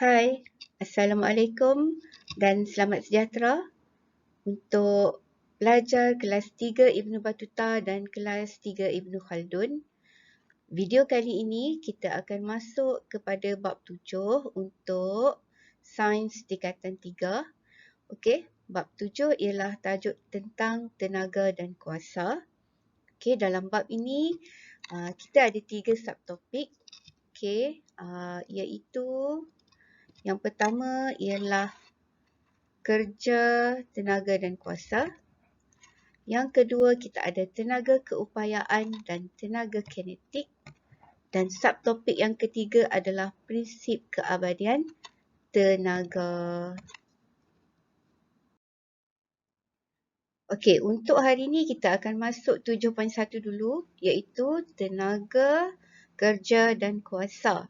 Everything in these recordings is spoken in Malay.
Hai, Assalamualaikum dan selamat sejahtera untuk pelajar kelas 3 Ibnu Battuta dan kelas 3 Ibnu Khaldun. Video kali ini kita akan masuk kepada bab 7 untuk sains tingkatan 3. Okey, bab 7 ialah tajuk tentang tenaga dan kuasa. Okey, dalam bab ini kita ada 3 subtopik. Okey, iaitu yang pertama ialah kerja, tenaga dan kuasa. Yang kedua, kita ada tenaga keupayaan dan tenaga kinetik. Dan subtopik yang ketiga adalah prinsip keabadian tenaga. Okey, untuk hari ini kita akan masuk 7.1 dulu, iaitu tenaga, kerja dan kuasa.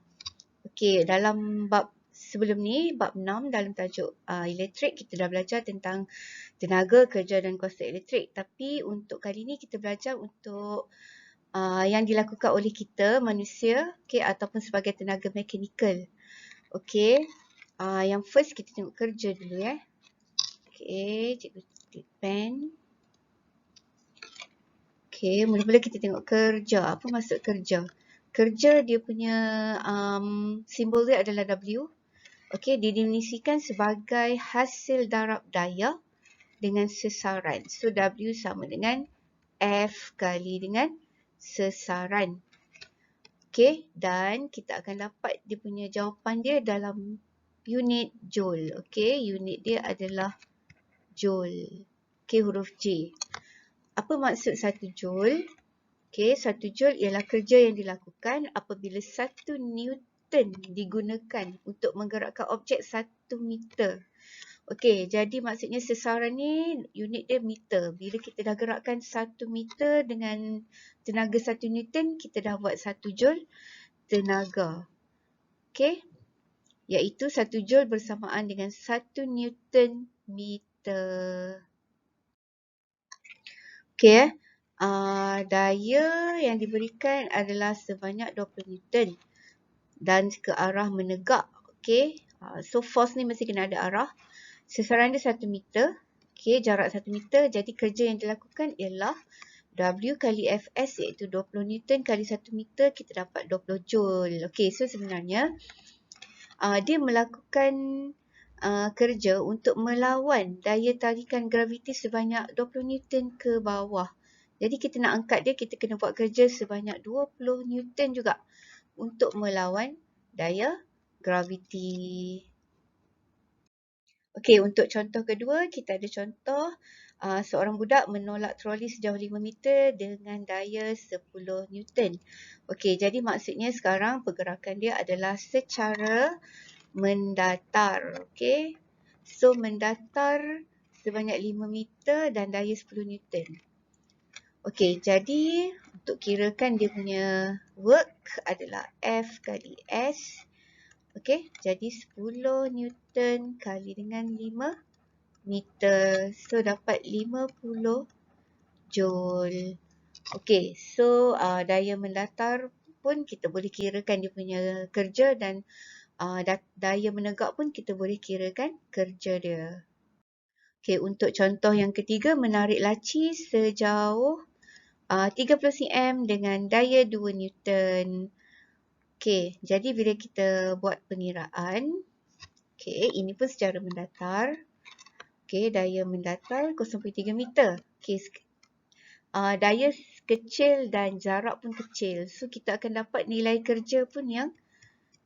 Okey, dalam bab sebelum ni, bab 6 dalam tajuk elektrik, kita dah belajar tentang tenaga, kerja dan kuasa elektrik. Tapi untuk kali ni kita belajar untuk yang dilakukan oleh kita manusia, okey, ataupun sebagai tenaga mekanikal. Okey, yang first kita tengok kerja dulu ya. Okey, cikgu klik pen. Okey, mula-mula kita tengok kerja. Apa maksud kerja? Kerja dia punya simbol dia adalah W. Okey, didefinisikan sebagai hasil darab daya dengan sesaran. So W sama dengan F kali dengan sesaran. Okey, dan kita akan dapat dia punya jawapan dia dalam unit joule. Okey, unit dia adalah joule. Okey, huruf J. Apa maksud 1 joule? Okey, 1 joule ialah kerja yang dilakukan apabila 1 Newton digunakan untuk menggerakkan objek 1 meter. Okey, jadi maksudnya sesaran ni unit dia meter. Bila kita dah gerakkan 1 meter dengan tenaga 1 Newton, kita dah buat 1 joule tenaga. Okey, iaitu 1 joule bersamaan dengan 1 Newton meter. Okey, daya yang diberikan adalah sebanyak 20 Newton dan ke arah menegak. Okey, so force ni mesti kena ada arah. Sesaran dia 1 meter. Okey, jarak 1 meter. Jadi kerja yang dilakukan ialah W kali Fs iaitu 20 Newton kali 1 meter, kita dapat 20 joule. Okey, so sebenarnya dia melakukan kerja untuk melawan daya tarikan graviti sebanyak 20 Newton ke bawah. Jadi kita nak angkat dia, kita kena buat kerja sebanyak 20 Newton juga untuk melawan daya graviti. Okey, untuk contoh kedua, kita ada contoh seorang budak menolak troli sejauh 5 meter dengan daya 10 Newton. Okey, jadi maksudnya sekarang pergerakan dia adalah secara mendatar. Okey, so mendatar sebanyak 5 meter dan daya 10 Newton. Okey, jadi untuk kirakan dia punya work adalah F kali S. Okey, jadi 10 Newton kali dengan 5 meter. So dapat 50 joule. Okey, so daya mendatar pun kita boleh kirakan dia punya kerja dan daya menegak pun kita boleh kirakan kerja dia. Okey, untuk contoh yang ketiga, menarik laci sejauh 30 cm dengan daya 2 Newton. Okey, jadi bila kita buat pengiraan, okey, ini pun secara mendatar. Okey, daya mendatar 0.3 meter. Okey, daya kecil dan jarak pun kecil. So, kita akan dapat nilai kerja pun yang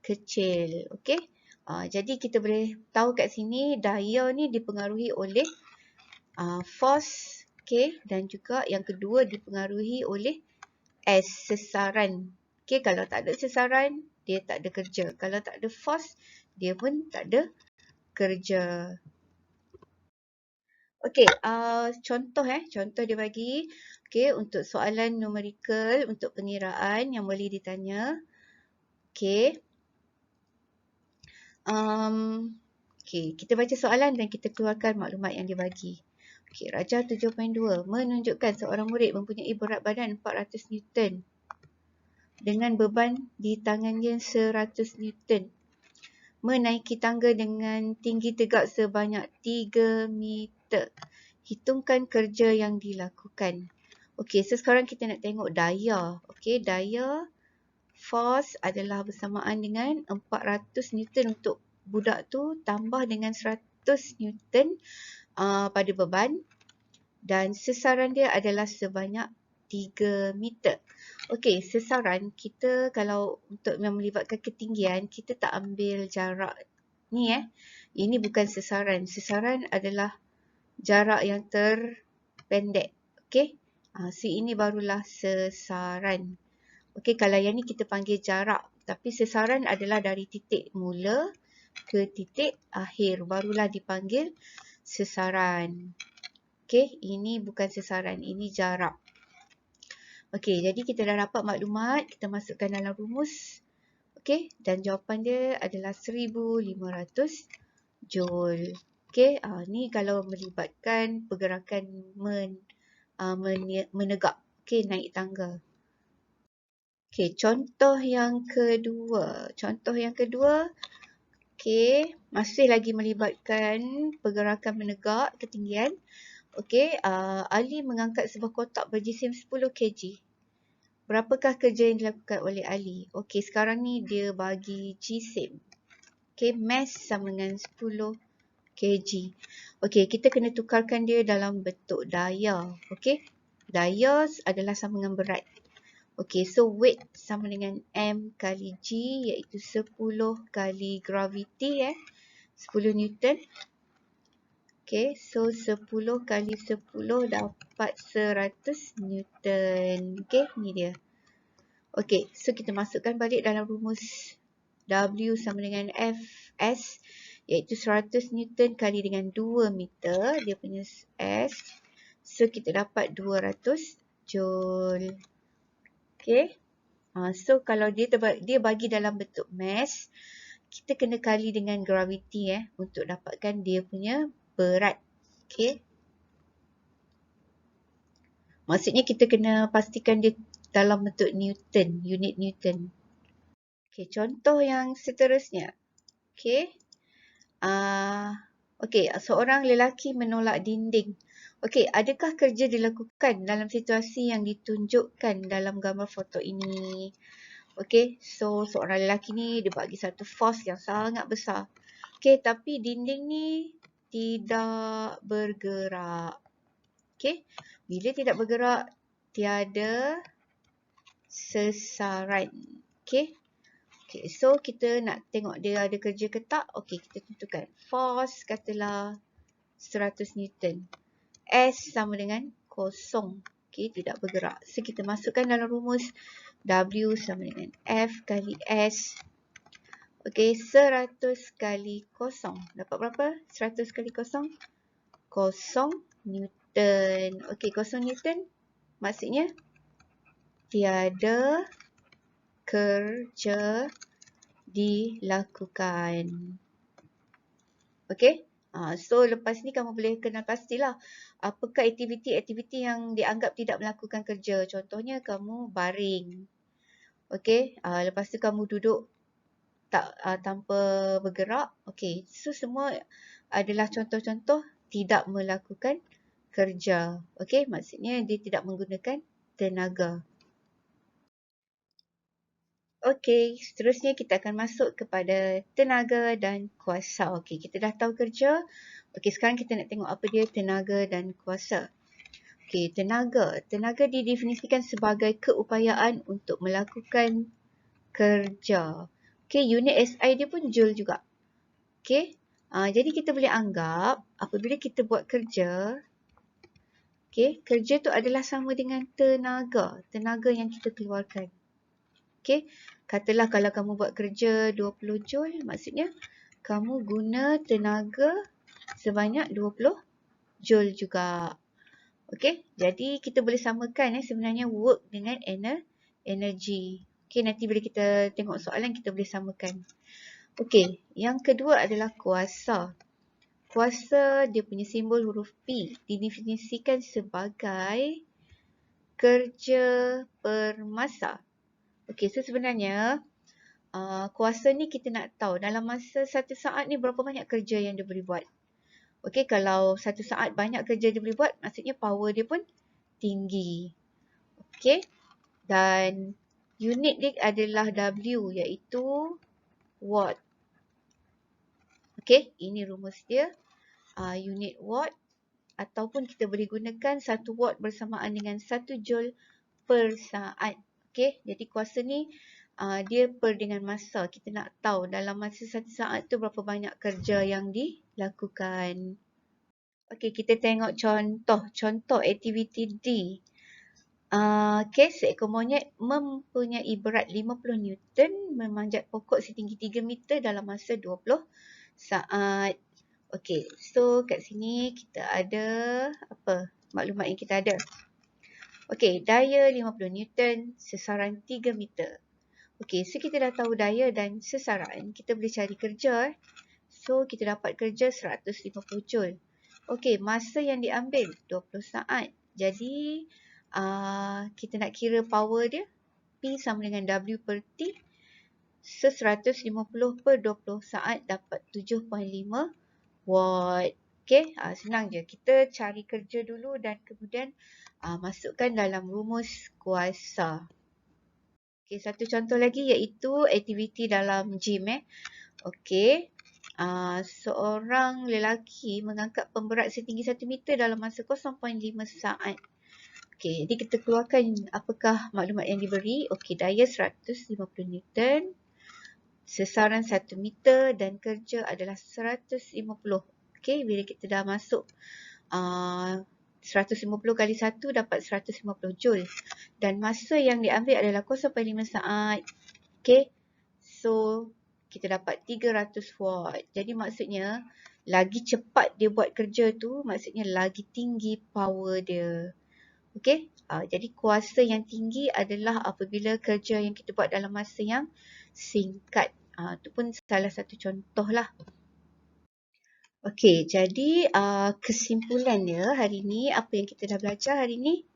kecil. Okey, jadi kita boleh tahu kat sini daya ni dipengaruhi oleh force. Okey, dan juga yang kedua dipengaruhi oleh S, sesaran. Okey, kalau tak ada sesaran, dia tak ada kerja. Kalau tak ada force, dia pun tak ada kerja. Okey, contoh dia bagi. Okey, untuk soalan numerikal, untuk pengiraan yang boleh ditanya. Okey. Okey, kita baca soalan dan kita keluarkan maklumat yang dia bagi. Okey, Rajah 7.2 menunjukkan seorang murid mempunyai berat badan 400 Newton dengan beban di tangannya 100 Newton. menaiki tangga dengan tinggi tegak sebanyak 3 meter. Hitungkan kerja yang dilakukan. Okey, so sekarang kita nak tengok daya. Okey, daya force adalah bersamaan dengan 400 Newton untuk budak tu tambah dengan 100 Newton pada beban, dan sesaran dia adalah sebanyak 3 meter. Okey, sesaran kita kalau untuk yang melibatkan ketinggian, kita tak ambil jarak ni Ini bukan sesaran. Sesaran adalah jarak yang terpendek. Okey. So ini barulah sesaran. Okey, kalau yang ni kita panggil jarak. Tapi sesaran adalah dari titik mula ke titik akhir. Barulah dipanggil sesaran. Okey, ini bukan sesaran. Ini jarak. Okey, jadi kita dah dapat maklumat, kita masukkan dalam rumus. Okey, dan jawapan dia adalah 1500 Joule. Okey, ni kalau melibatkan pergerakan menegak. Okey, naik tangga. Okey, contoh yang kedua. Okey, masih lagi melibatkan pergerakan menegak ketinggian. Okey, Ali mengangkat sebuah kotak berjisim 10 kg. Berapakah kerja yang dilakukan oleh Ali? Okey, sekarang ni dia bagi jisim. Okey, mass sama dengan 10 kg. Okey, kita kena tukarkan dia dalam bentuk daya. Okey, daya adalah sama dengan berat. Okey, so weight sama dengan M kali G, iaitu 10 kali gravity 10 Newton. Okey, so 10 kali 10 dapat 100 Newton. Okey, ni dia. Okey, so kita masukkan balik dalam rumus W sama dengan Fs, iaitu 100 Newton kali dengan 2 meter. Dia punya S. So kita dapat 200 Joule. Okey. So kalau dia bagi dalam bentuk mass, kita kena kali dengan gravity untuk dapatkan dia punya berat. Okey. Maksudnya kita kena pastikan dia dalam bentuk Newton, unit Newton. Okey, contoh yang seterusnya. Okey. Okey, seorang lelaki menolak dinding. Okey, adakah kerja dilakukan dalam situasi yang ditunjukkan dalam gambar foto ini? Okey, so seorang lelaki ni dia bagi satu force yang sangat besar. Okey, tapi dinding ni tidak bergerak. Okey, bila tidak bergerak, tiada sesaran. Okey. Okey, so kita nak tengok dia ada kerja ke tak. Okey, kita tentukan force katalah 100 Newton. S sama dengan kosong. Okey, tidak bergerak. So kita masukkan dalam rumus W sama dengan F kali S. Okey, 100 kali kosong. Dapat berapa? 100 kali kosong. 0 Newton. Okey, 0 Newton maksudnya tiada kerja dilakukan. Okey. So lepas ni kamu boleh kenal pastilah apakah aktiviti yang dianggap tidak melakukan kerja. Contohnya kamu baring. Okey, lepas tu kamu duduk tanpa bergerak. Okey, so semua adalah contoh-contoh tidak melakukan kerja. Okey, maksudnya dia tidak menggunakan tenaga. Okey, seterusnya kita akan masuk kepada tenaga dan kuasa. Okey, kita dah tahu kerja. Okey, sekarang kita nak tengok apa dia tenaga dan kuasa. Okey, tenaga. Tenaga didefinisikan sebagai keupayaan untuk melakukan kerja. Okey, unit SI dia pun Joule juga. Okey, jadi kita boleh anggap apabila kita buat kerja, okey, kerja tu adalah sama dengan tenaga yang kita keluarkan. Okey, katalah kalau kamu buat kerja 20 Joule, maksudnya kamu guna tenaga sebanyak 20 Joule juga. Okey, jadi kita boleh samakan sebenarnya work dengan energy. Okey, nanti bila kita tengok soalan kita boleh samakan. Okey, yang kedua adalah kuasa. Kuasa dia punya simbol huruf P didefinisikan sebagai kerja per masa. Okey, so sebenarnya kuasa ni kita nak tahu dalam masa 1 saat ni berapa banyak kerja yang dia boleh buat. Okey, kalau 1 saat banyak kerja dia boleh buat, maksudnya power dia pun tinggi. Okey, dan unit dia adalah W, iaitu watt. Okey, ini rumus dia. Unit watt, ataupun kita boleh gunakan 1 watt bersamaan dengan 1 joule per saat. Okey, jadi kuasa ni dia per dengan masa. Kita nak tahu dalam masa 1 saat tu berapa banyak kerja yang dilakukan. Okey, kita tengok contoh aktiviti D. Okey, seekor monyet mempunyai berat 50 Newton memanjat pokok setinggi 3 meter dalam masa 20 saat. Okey, so kat sini kita ada maklumat yang kita ada. Okey, daya 50 Newton, sesaran 3 meter. Okey, so kita dah tahu daya dan sesaran, kita boleh cari kerja. So, kita dapat kerja 150 joule. Okey, masa yang diambil 20 saat. Jadi, kita nak kira power dia. P sama dengan W per T. So, 150 per 20 saat dapat 7.5 watt. Okey, senang je. Kita cari kerja dulu dan kemudian masukkan dalam rumus kuasa. Okey, satu contoh lagi iaitu aktiviti dalam gym. Okey, seorang lelaki mengangkat pemberat setinggi 1 meter dalam masa 0.5 saat. Okey, jadi kita keluarkan apakah maklumat yang diberi. Okey, daya 150 Newton, sesaran 1 meter dan kerja adalah 150. Okey, bila kita dah masuk 150 kali 1 dapat 150 joule. Dan masa yang diambil adalah 0.5 saat. Okey, so kita dapat 300 watt. Jadi maksudnya, lagi cepat dia buat kerja tu, maksudnya lagi tinggi power dia. Okey, jadi kuasa yang tinggi adalah apabila kerja yang kita buat dalam masa yang singkat. Itu pun salah satu contoh lah. Okey, jadi kesimpulan dia hari ni, apa yang kita dah belajar hari ni?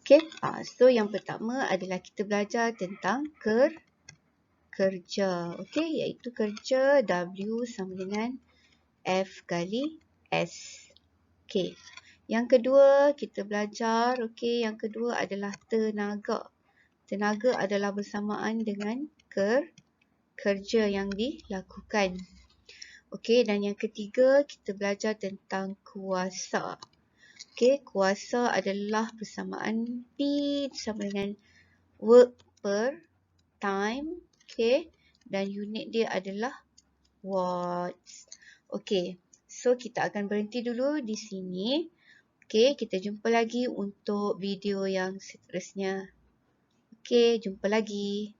Okey, so yang pertama adalah kita belajar tentang kerja. Okey, iaitu kerja W sama dengan F kali S. Okey, yang kedua kita belajar, yang kedua adalah tenaga. Tenaga adalah bersamaan dengan kerja yang dilakukan. Okey, dan yang ketiga kita belajar tentang kuasa. Okey, kuasa adalah bersamaan P sama dengan work per time. Okey, dan unit dia adalah watts. Okey, so kita akan berhenti dulu di sini. Okey, kita jumpa lagi untuk video yang seterusnya. Okey, jumpa lagi.